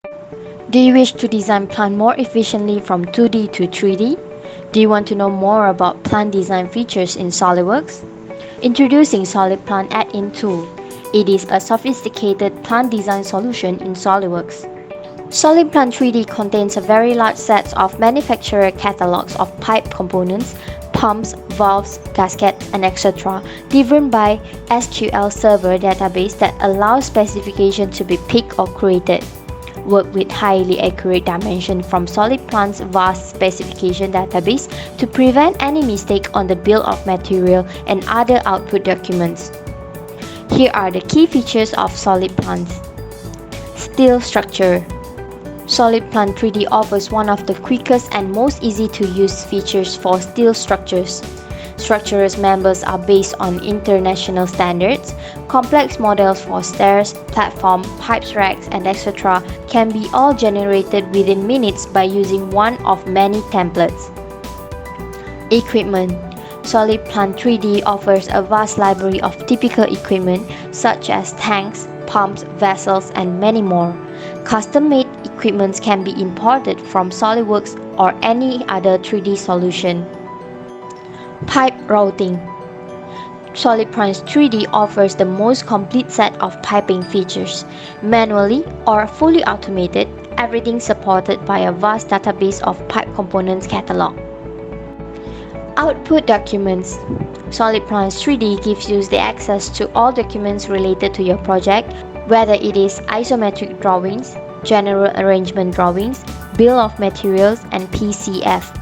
Do you wish to design plant more efficiently from 2D to 3D? Do you want to know more about plant design features in SolidWorks? Introducing SolidPlant Add-in Tool. It is a sophisticated plant design solution in SolidWorks. SolidPlant 3D contains a very large set of manufacturer catalogs of pipe components, pumps, valves, gaskets, and etc. driven by SQL Server database that allows specifications to be picked or created. Work with highly accurate dimension from SolidPlant's vast specification database to prevent any mistake on the bill of material and other output documents. Here are the key features of SolidPlant. Steel structure. SolidPlant 3D offers one of the quickest and most easy to use features for steel structures. Structures members are based on international standards. Complex models for stairs, platform, pipes racks, and etc. can be all generated within minutes by using one of many templates. Equipment. SolidPlant 3D offers a vast library of typical equipment such as tanks, pumps, vessels, and many more. Custom-made equipment can be imported from SolidWorks or any other 3D solution. Pipe routing. SolidPlant 3D offers the most complete set of piping features. Manually or fully automated, everything supported by a vast database of pipe components catalog. Output documents. SolidPlant 3D gives you the access to all documents related to your project, whether it is isometric drawings, general arrangement drawings, bill of materials, and PCF.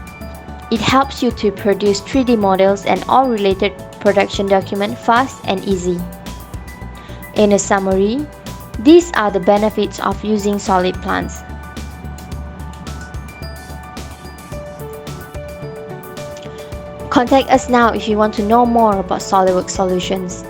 It helps you to produce 3D models and all related production documents fast and easy. In a summary, these are the benefits of using SolidPlant. Contact us now if you want to know more about SolidWorks solutions.